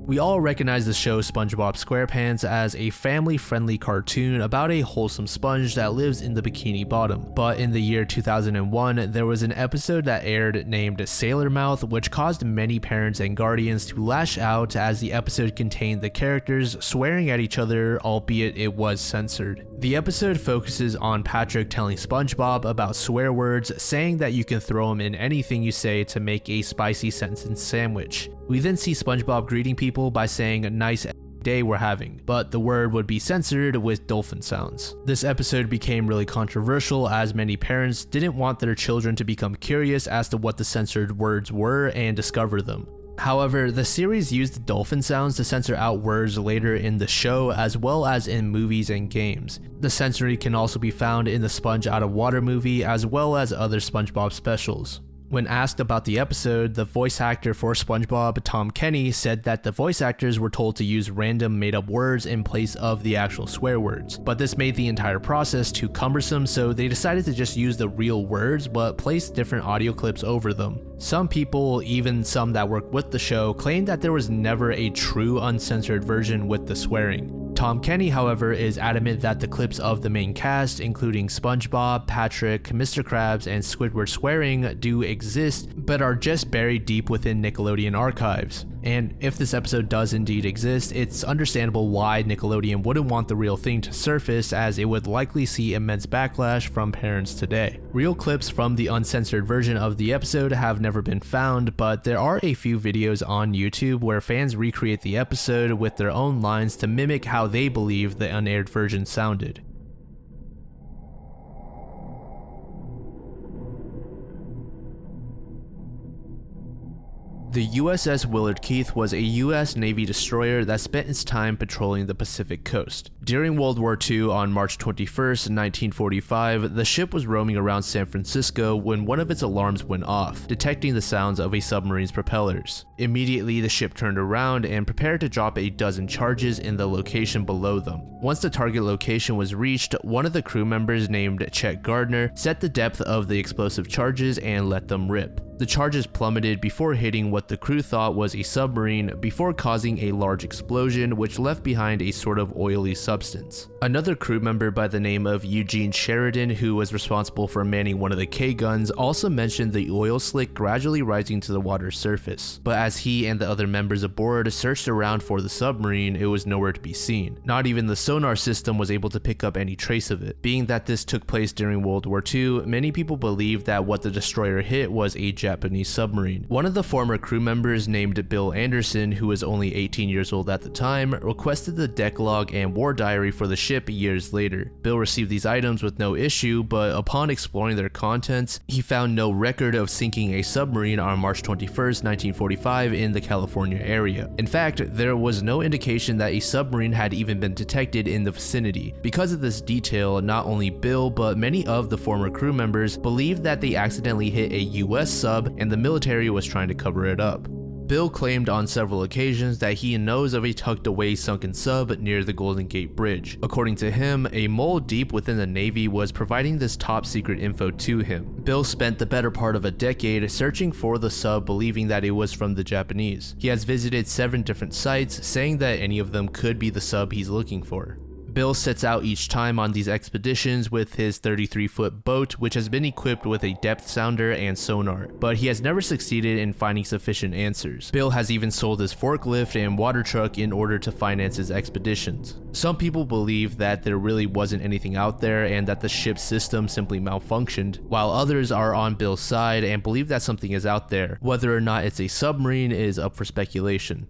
We all recognize the show SpongeBob SquarePants as a family-friendly cartoon about a wholesome sponge that lives in the Bikini Bottom. But in the year 2001, there was an episode that aired named Sailor Mouth, which caused many parents and guardians to lash out as the episode contained the characters swearing at each other, albeit it was censored. The episode focuses on Patrick telling SpongeBob about swear words, saying that you can throw them in anything you say to make a spicy sentence sandwich. We then see SpongeBob greeting people by saying a nice day we're having, but the word would be censored with dolphin sounds. This episode became really controversial as many parents didn't want their children to become curious as to what the censored words were and discover them. However, the series used the dolphin sounds to censor out words later in the show as well as in movies and games. The censoring can also be found in the Sponge Out of Water movie as well as other SpongeBob specials. When asked about the episode, the voice actor for SpongeBob, Tom Kenny, said that the voice actors were told to use random made-up words in place of the actual swear words, but this made the entire process too cumbersome, so they decided to just use the real words but place different audio clips over them. Some people, even some that worked with the show, claimed that there was never a true uncensored version with the swearing. Tom Kenny, however, is adamant that the clips of the main cast, including SpongeBob, Patrick, Mr. Krabs, and Squidward swearing, do exist, but are just buried deep within Nickelodeon archives. And if this episode does indeed exist, it's understandable why Nickelodeon wouldn't want the real thing to surface, as it would likely see immense backlash from parents today. Real clips from the uncensored version of the episode have never been found, but there are a few videos on YouTube where fans recreate the episode with their own lines to mimic how they believe the unaired version sounded. The USS Willard Keith was a US Navy destroyer that spent its time patrolling the Pacific coast. During World War II, on March 21st, 1945, the ship was roaming around San Francisco when one of its alarms went off, detecting the sounds of a submarine's propellers. Immediately, the ship turned around and prepared to drop a dozen charges in the location below them. Once the target location was reached, one of the crew members named Chet Gardner set the depth of the explosive charges and let them rip. The charges plummeted before hitting what the crew thought was a submarine before causing a large explosion which left behind a sort of oily substance. Another crew member by the name of Eugene Sheridan, who was responsible for manning one of the K-guns, also mentioned the oil slick gradually rising to the water's surface. But as he and the other members aboard searched around for the submarine, it was nowhere to be seen. Not even the sonar system was able to pick up any trace of it. Being that this took place during World War II, many people believe that what the destroyer hit was a Japanese submarine. One of the former crew members, named Bill Anderson, who was only 18 years old at the time, requested the deck log and war diary for the ship years later. Bill received these items with no issue, but upon exploring their contents, he found no record of sinking a submarine on March 21st, 1945 in the California area. In fact, there was no indication that a submarine had even been detected in the vicinity. Because of this detail, not only Bill, but many of the former crew members believed that they accidentally hit a US sub and the military was trying to cover it up. Bill claimed on several occasions that he knows of a tucked away sunken sub near the Golden Gate Bridge. According to him, a mole deep within the Navy was providing this top secret info to him. Bill spent the better part of a decade searching for the sub, believing that it was from the Japanese. He has visited 7 different sites, saying that any of them could be the sub he's looking for. Bill sets out each time on these expeditions with his 33-foot boat, which has been equipped with a depth sounder and sonar, but he has never succeeded in finding sufficient answers. Bill has even sold his forklift and water truck in order to finance his expeditions. Some people believe that there really wasn't anything out there and that the ship's system simply malfunctioned, while others are on Bill's side and believe that something is out there. Whether or not it's a submarine is up for speculation.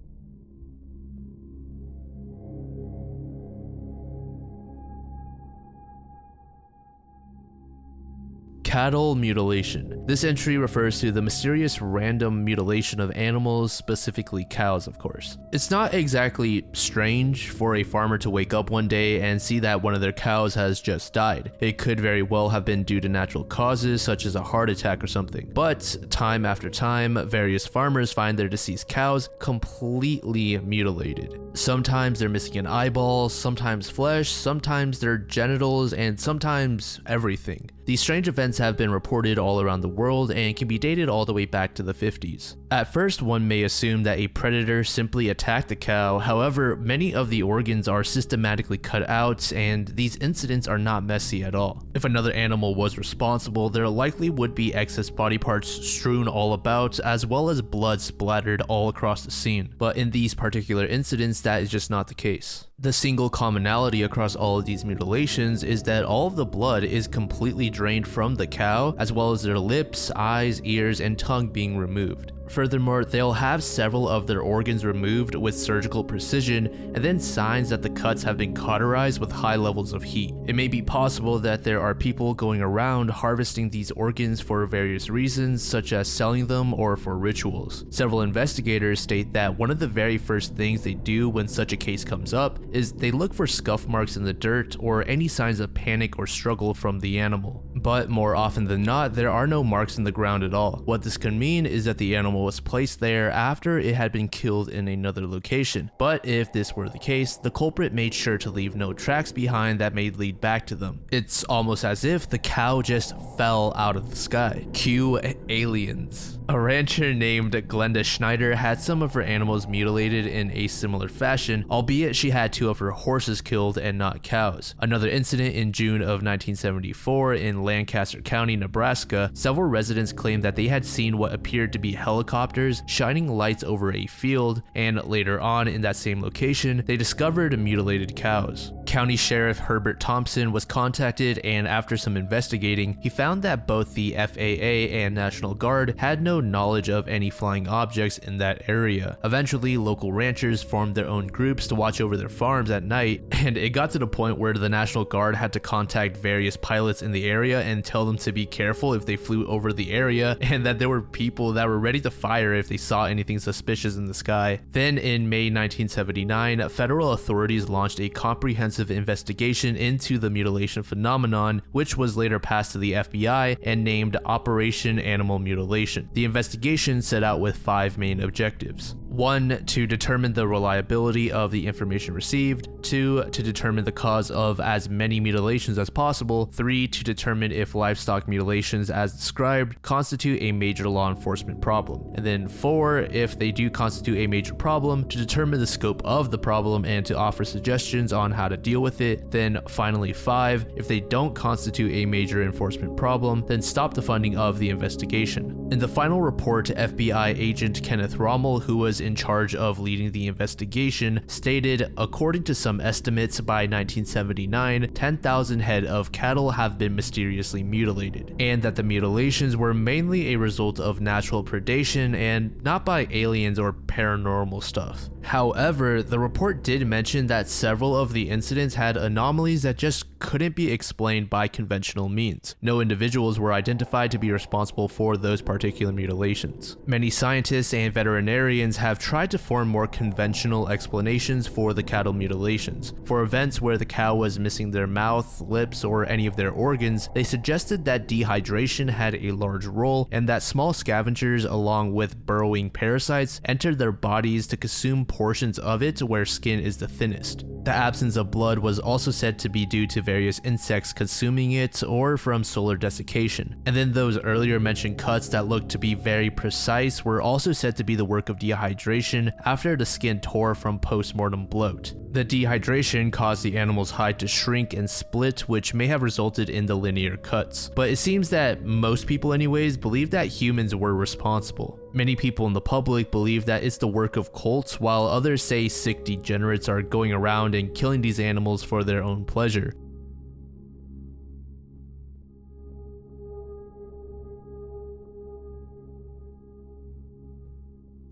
Cattle mutilation. This entry refers to the mysterious random mutilation of animals, specifically cows, of course. It's not exactly strange for a farmer to wake up one day and see that one of their cows has just died. It could very well have been due to natural causes such as a heart attack or something. But time after time, various farmers find their deceased cows completely mutilated. Sometimes they're missing an eyeball, sometimes flesh, sometimes their genitals, and sometimes everything. These strange events have been reported all around the world and can be dated all the way back to the 50s. At first, one may assume that a predator simply attacked the cow. However, many of the organs are systematically cut out, and these incidents are not messy at all. If another animal was responsible, there likely would be excess body parts strewn all about, as well as blood splattered all across the scene. But in these particular incidents, that is just not the case. The single commonality across all of these mutilations is that all of the blood is completely drained from the cow, as well as their lips, eyes, ears, and tongue being removed. Furthermore, they'll have several of their organs removed with surgical precision, and then signs that the cuts have been cauterized with high levels of heat. It may be possible that there are people going around harvesting these organs for various reasons, such as selling them or for rituals. Several investigators state that one of the very first things they do when such a case comes up is they look for scuff marks in the dirt or any signs of panic or struggle from the animal. But more often than not, there are no marks in the ground at all. What this could mean is that the animal was placed there after it had been killed in another location. But if this were the case, the culprit made sure to leave no tracks behind that may lead back to them. It's almost as if the cow just fell out of the sky. Cue aliens. A rancher named Glenda Schneider had some of her animals mutilated in a similar fashion, albeit she had 2 of her horses killed and not cows. Another incident in June of 1974 in Lancaster County, Nebraska, several residents claimed that they had seen what appeared to be helicopters helicopters shining lights over a field, and later on in that same location, they discovered mutilated cows. County Sheriff Herbert Thompson was contacted, and after some investigating, he found that both the FAA and National Guard had no knowledge of any flying objects in that area. Eventually, local ranchers formed their own groups to watch over their farms at night, and it got to the point where the National Guard had to contact various pilots in the area and tell them to be careful if they flew over the area, and that there were people that were ready to fire if they saw anything suspicious in the sky. Then in May 1979, federal authorities launched a comprehensive investigation into the mutilation phenomenon, which was later passed to the FBI and named Operation Animal Mutilation. The investigation set out with 5 main objectives. 1. To determine the reliability of the information received. 2. To determine the cause of as many mutilations as possible. 3. To determine if livestock mutilations as described constitute a major law enforcement problem. And then 4. If they do constitute a major problem, to determine the scope of the problem and to offer suggestions on how to deal with it. Then finally 5. If they don't constitute a major enforcement problem, then stop the funding of the investigation. In the final report, FBI agent Kenneth Rommel, who was in charge of leading the investigation, stated, according to some estimates, by 1979, 10,000 head of cattle have been mysteriously mutilated, and that the mutilations were mainly a result of natural predation and not by aliens or paranormal stuff. However, the report did mention that several of the incidents had anomalies that just couldn't be explained by conventional means. No individuals were identified to be responsible for those particular mutilations. Many scientists and veterinarians have tried to form more conventional explanations for the cattle mutilations. For events where the cow was missing their mouth, lips, or any of their organs, they suggested that dehydration had a large role and that small scavengers along with burrowing parasites entered their bodies to consume portions of it where skin is the thinnest. The absence of blood was also said to be due to various insects consuming it or from solar desiccation. And then those earlier mentioned cuts that looked to be very precise were also said to be the work of dehydration after the skin tore from post-mortem bloat. The dehydration caused the animal's hide to shrink and split, which may have resulted in the linear cuts. But it seems that most people anyways believe that humans were responsible. Many people in the public believe that it's the work of cults, while others say sick degenerates are going around and killing these animals for their own pleasure.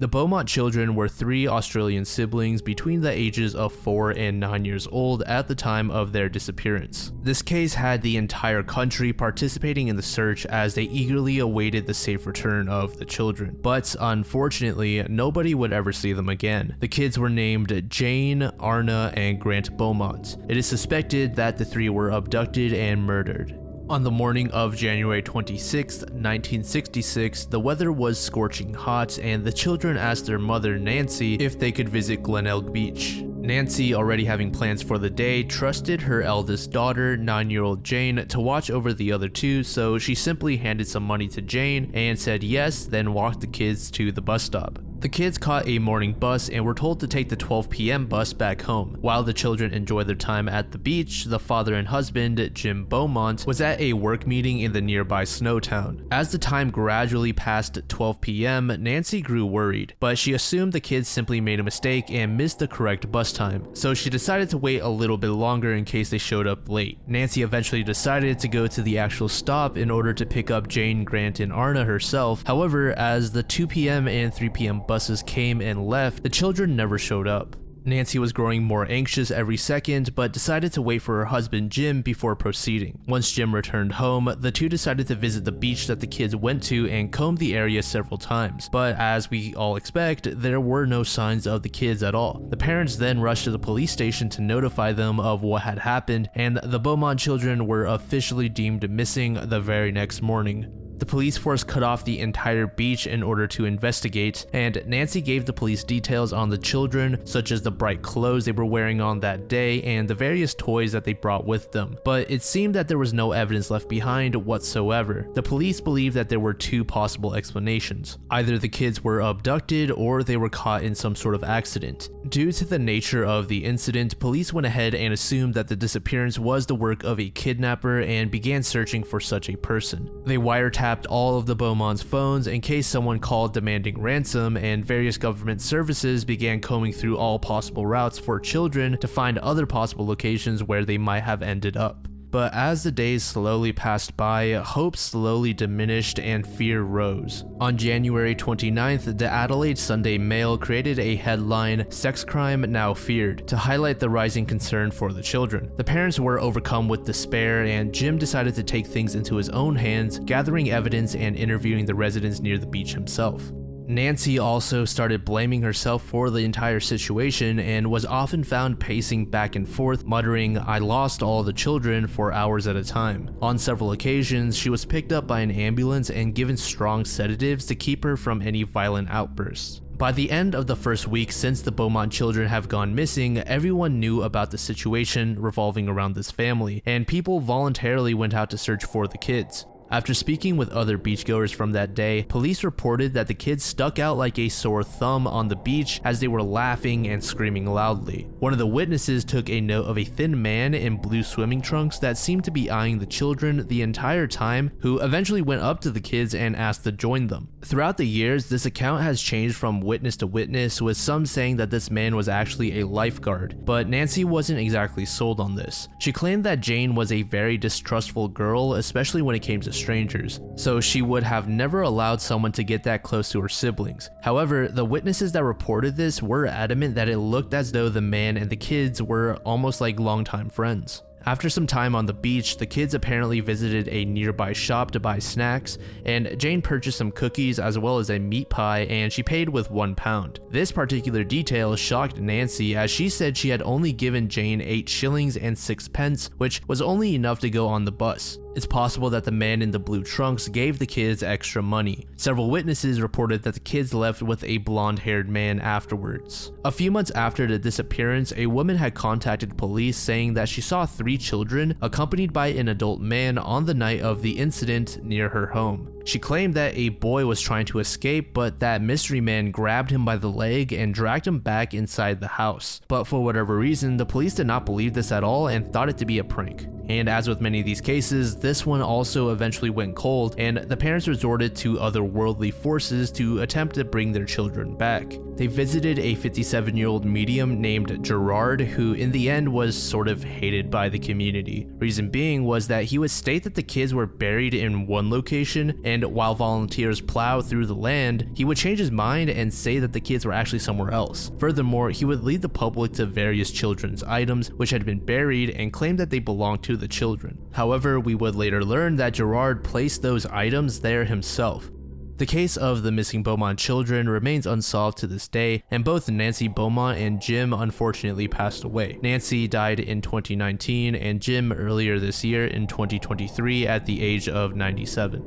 The Beaumont children were 3 Australian siblings between the ages of 4 and 9 years old at the time of their disappearance. This case had the entire country participating in the search as they eagerly awaited the safe return of the children. But unfortunately, nobody would ever see them again. The kids were named Jane, Arna, and Grant Beaumont. It is suspected that the 3 were abducted and murdered. On the morning of January 26, 1966, the weather was scorching hot and the children asked their mother Nancy if they could visit Glenelg Beach. Nancy, already having plans for the day, trusted her eldest daughter, 9-year-old Jane, to watch over the other 2, so she simply handed some money to Jane and said yes, then walked the kids to the bus stop. The kids caught a morning bus and were told to take the 12 p.m. bus back home. While the children enjoyed their time at the beach, the father and husband, Jim Beaumont, was at a work meeting in the nearby Snowtown. As the time gradually passed 12 p.m., Nancy grew worried, but she assumed the kids simply made a mistake and missed the correct bus time, so she decided to wait a little bit longer in case they showed up late. Nancy eventually decided to go to the actual stop in order to pick up Jane, Grant, and Arna herself. However, as the 2 p.m. and 3 p.m. buses came and left, the children never showed up. Nancy was growing more anxious every second, but decided to wait for her husband Jim before proceeding. Once Jim returned home, the 2 decided to visit the beach that the kids went to and combed the area several times. But as we all expect, there were no signs of the kids at all. The parents then rushed to the police station to notify them of what had happened, and the Beaumont children were officially deemed missing the very next morning. The police force cut off the entire beach in order to investigate, and Nancy gave the police details on the children, such as the bright clothes they were wearing on that day and the various toys that they brought with them. But it seemed that there was no evidence left behind whatsoever. The police believed that there were 2 possible explanations. Either the kids were abducted or they were caught in some sort of accident. Due to the nature of the incident, police went ahead and assumed that the disappearance was the work of a kidnapper and began searching for such a person. They wiretapped tapped all of the Beaumont's phones in case someone called demanding ransom, and various government services began combing through all possible routes for children to find other possible locations where they might have ended up. But as the days slowly passed by, hope slowly diminished and fear rose. On January 29th, the Adelaide Sunday Mail created a headline, "Sex Crime Now Feared," to highlight the rising concern for the children. The parents were overcome with despair, and Jim decided to take things into his own hands, gathering evidence and interviewing the residents near the beach himself. Nancy also started blaming herself for the entire situation and was often found pacing back and forth, muttering, "I lost all the children," for hours at a time. On several occasions, she was picked up by an ambulance and given strong sedatives to keep her from any violent outbursts. By the end of the first week since the Beaumont children have gone missing, everyone knew about the situation revolving around this family, and people voluntarily went out to search for the kids. After speaking with other beachgoers from that day, police reported that the kids stuck out like a sore thumb on the beach as they were laughing and screaming loudly. One of the witnesses took a note of a thin man in blue swimming trunks that seemed to be eyeing the children the entire time, who eventually went up to the kids and asked to join them. Throughout the years, this account has changed from witness to witness, with some saying that this man was actually a lifeguard, but Nancy wasn't exactly sold on this. She claimed that Jane was a very distrustful girl, especially when it came to strangers, so she would have never allowed someone to get that close to her siblings. However, the witnesses that reported this were adamant that it looked as though the man and the kids were almost like longtime friends. After some time on the beach, the kids apparently visited a nearby shop to buy snacks, and Jane purchased some cookies as well as a meat pie, and she paid with £1. This particular detail shocked Nancy, as she said she had only given Jane 8 shillings and 6 pence, which was only enough to go on the bus. It's possible that the man in the blue trunks gave the kids extra money. Several witnesses reported that the kids left with a blonde-haired man afterwards. A few months after the disappearance, a woman had contacted police saying that she saw 3 children accompanied by an adult man on the night of the incident near her home. She claimed that a boy was trying to escape, but that mystery man grabbed him by the leg and dragged him back inside the house. But for whatever reason, the police did not believe this at all and thought it to be a prank. And as with many of these cases, this one also eventually went cold, and the parents resorted to otherworldly forces to attempt to bring their children back. They visited a 57-year-old medium named Gerard, who in the end was sort of hated by the community. Reason being was that he would state that the kids were buried in one location, and while volunteers plowed through the land, he would change his mind and say that the kids were actually somewhere else. Furthermore, he would lead the public to various children's items which had been buried and claim that they belonged to the children. However, we would later learn that Gerard placed those items there himself. The case of the missing Beaumont children remains unsolved to this day, and both Nancy Beaumont and Jim unfortunately passed away. Nancy died in 2019 and Jim earlier this year in 2023 at the age of 97.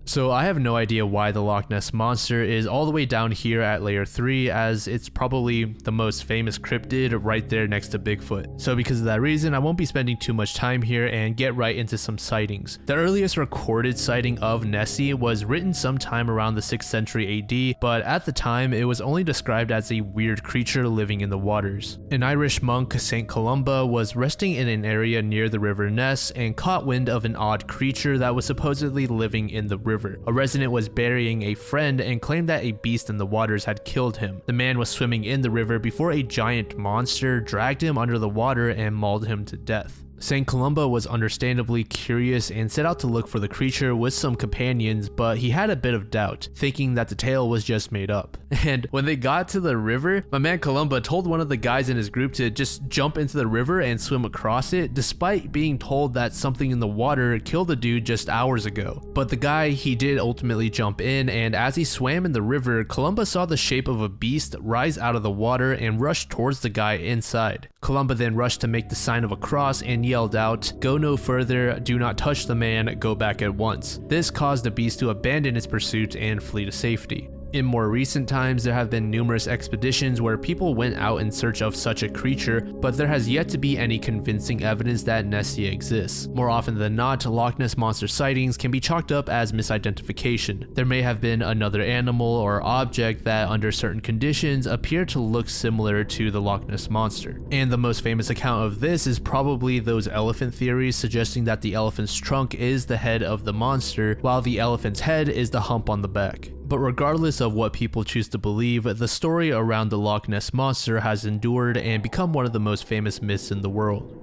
So I have no idea why the Loch Ness Monster is all the way down here at layer 3, as it's probably the most famous cryptid right there next to Bigfoot. So because of that reason, I won't be spending too much time here and get right into some sightings. The earliest recorded sighting of Nessie was written sometime around the 6th century AD, but at the time it was only described as a weird creature living in the waters. An Irish monk, St. Columba, was resting in an area near the river Ness and caught wind of an odd creature that was supposedly living in the river. A resident was burying a friend and claimed that a beast in the waters had killed him. The man was swimming in the river before a giant monster dragged him under the water and mauled him to death. St. Columba was understandably curious and set out to look for the creature with some companions, but he had a bit of doubt, thinking that the tale was just made up. And when they got to the river, my man Columba told one of the guys in his group to just jump into the river and swim across it, despite being told that something in the water killed the dude just hours ago. But the guy, he did ultimately jump in, and as he swam in the river, Columba saw the shape of a beast rise out of the water and rush towards the guy inside. Columba then rushed to make the sign of a cross and yelled out, "Go no further, do not touch the man, go back at once." This caused the beast to abandon its pursuit and flee to safety. In more recent times, there have been numerous expeditions where people went out in search of such a creature, but there has yet to be any convincing evidence that Nessie exists. More often than not, Loch Ness Monster sightings can be chalked up as misidentification. There may have been another animal or object that, under certain conditions, appear to look similar to the Loch Ness Monster. And the most famous account of this is probably those elephant theories suggesting that the elephant's trunk is the head of the monster, while the elephant's head is the hump on the back. But regardless of what people choose to believe, the story around the Loch Ness Monster has endured and become one of the most famous myths in the world.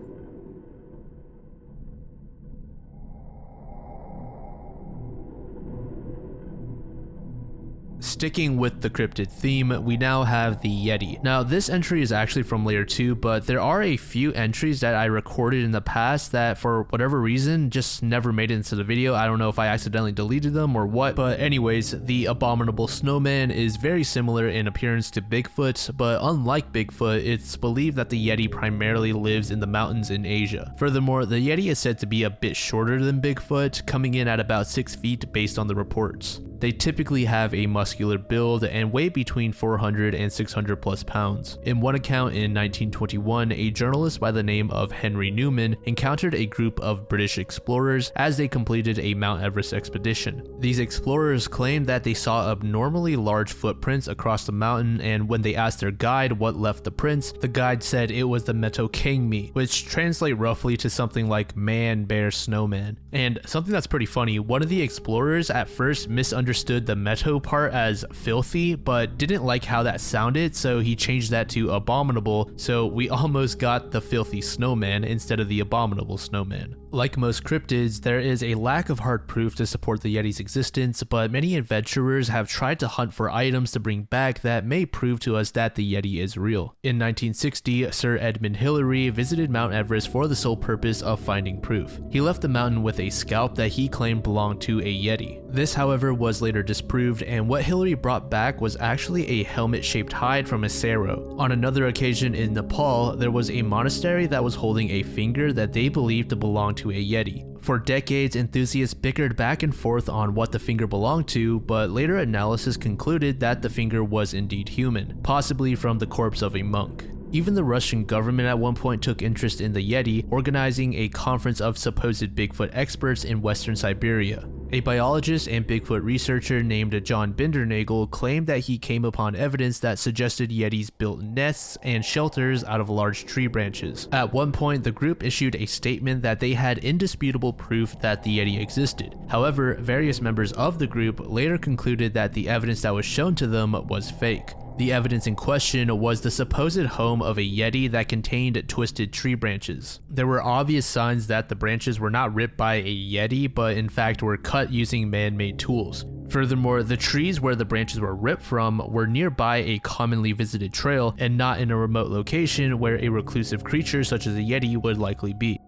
Sticking with the cryptid theme, we now have the Yeti. Now, this entry is actually from layer 2, but there are a few entries that I recorded in the past that, for whatever reason, just never made it into the video. I don't know if I accidentally deleted them or what, but anyways, the abominable snowman is very similar in appearance to Bigfoot, but unlike Bigfoot, it's believed that the Yeti primarily lives in the mountains in Asia. Furthermore, the Yeti is said to be a bit shorter than Bigfoot, coming in at about 6 feet based on the reports. They typically have a muscular build and weigh between 400 and 600 plus pounds. In one account in 1921, a journalist by the name of Henry Newman encountered a group of British explorers as they completed a Mount Everest expedition. These explorers claimed that they saw abnormally large footprints across the mountain, and when they asked their guide what left the prints, the guide said it was the Metokengmi, which translate roughly to something like man, bear, snowman. And something that's pretty funny, one of the explorers at first misunderstood the meto part as filthy, but didn't like how that sounded, so he changed that to abominable, so we almost got the filthy snowman instead of the abominable snowman. Like most cryptids, there is a lack of hard proof to support the Yeti's existence, but many adventurers have tried to hunt for items to bring back that may prove to us that the Yeti is real. In 1960, Sir Edmund Hillary visited Mount Everest for the sole purpose of finding proof. He left the mountain with a scalp that he claimed belonged to a Yeti. This, however, was later disproved, and what Hillary brought back was actually a helmet-shaped hide from a Sero. On another occasion in Nepal, there was a monastery that was holding a finger that they believed to belong to a Yeti. For decades, enthusiasts bickered back and forth on what the finger belonged to, but later analysis concluded that the finger was indeed human, possibly from the corpse of a monk. Even the Russian government at one point took interest in the Yeti, organizing a conference of supposed Bigfoot experts in western Siberia. A biologist and Bigfoot researcher named John Bindernagel claimed that he came upon evidence that suggested Yetis built nests and shelters out of large tree branches. At one point, the group issued a statement that they had indisputable proof that the Yeti existed. However, various members of the group later concluded that the evidence that was shown to them was fake. The evidence in question was the supposed home of a Yeti that contained twisted tree branches. There were obvious signs that the branches were not ripped by a Yeti, but in fact were cut using man-made tools. Furthermore, the trees where the branches were ripped from were nearby a commonly visited trail and not in a remote location where a reclusive creature such as a Yeti would likely be.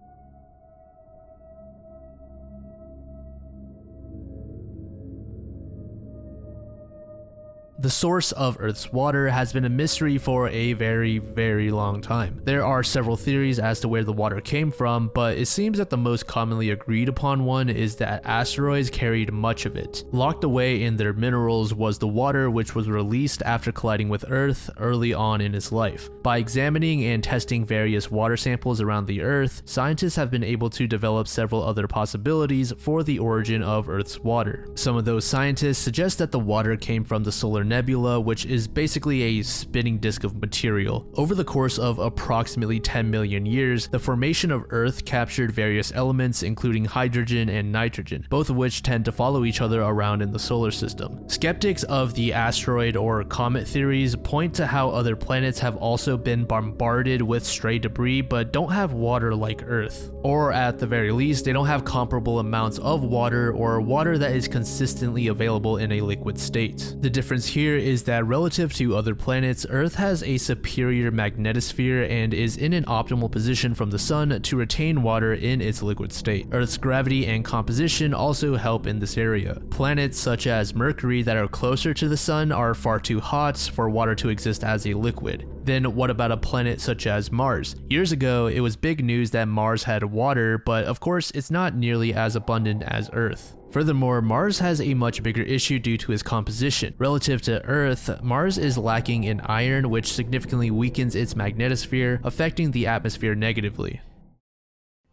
The source of Earth's water has been a mystery for a very, very long time. There are several theories as to where the water came from, but it seems that the most commonly agreed upon one is that asteroids carried much of it. Locked away in their minerals was the water which was released after colliding with Earth early on in its life. By examining and testing various water samples around the Earth, scientists have been able to develop several other possibilities for the origin of Earth's water. Some of those scientists suggest that the water came from the solar nebula, which is basically a spinning disk of material. Over the course of approximately 10 million years, the formation of Earth captured various elements including hydrogen and nitrogen, both of which tend to follow each other around in the solar system. Skeptics of the asteroid or comet theories point to how other planets have also been bombarded with stray debris but don't have water like Earth. Or at the very least, they don't have comparable amounts of water or water that is consistently available in a liquid state. The difference here is that relative to other planets, Earth has a superior magnetosphere and is in an optimal position from the sun to retain water in its liquid state. Earth's gravity and composition also help in this area. Planets such as Mercury that are closer to the sun are far too hot for water to exist as a liquid. Then what about a planet such as Mars? Years ago, it was big news that Mars had water, but of course it's not nearly as abundant as Earth. Furthermore, Mars has a much bigger issue due to its composition. Relative to Earth, Mars is lacking in iron, which significantly weakens its magnetosphere, affecting the atmosphere negatively.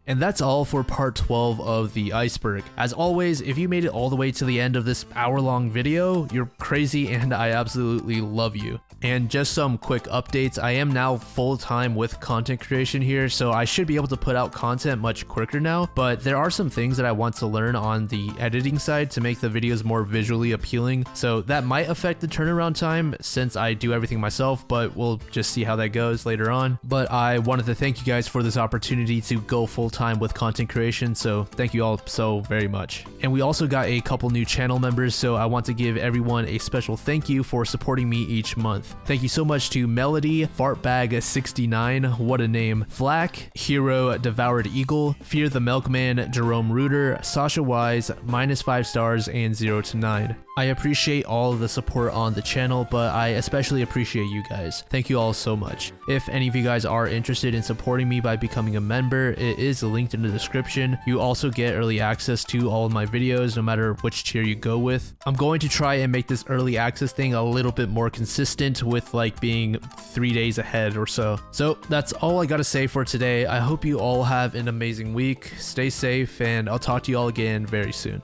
And that's all for part 12 of the Iceberg. As always, if you made it all the way to the end of this hour-long video, you're crazy and I absolutely love you. And just some quick updates, I am now full-time with content creation here, so I should be able to put out content much quicker now, but there are some things that I want to learn on the editing side to make the videos more visually appealing, so that might affect the turnaround time since I do everything myself, but we'll just see how that goes later on. But I wanted to thank you guys for this opportunity to go full-time with content creation, so thank you all so very much. And we also got a couple new channel members, so I want to give everyone a special thank you for supporting me each month. Thank you so much to Melody, Fartbag69, what a name, Flack, Hero, Devoured Eagle, Fear the Milkman, Jerome Reuter, Sasha Wise, -5 stars, and 0 to 9. I appreciate all of the support on the channel, but I especially appreciate you guys. Thank you all so much. If any of you guys are interested in supporting me by becoming a member, it is linked in the description. You also get early access to all of my videos, no matter which tier you go with. I'm going to try and make this early access thing a little bit more consistent with like being 3 days ahead or so. So that's all I gotta say for today. I hope you all have an amazing week. Stay safe and I'll talk to you all again very soon.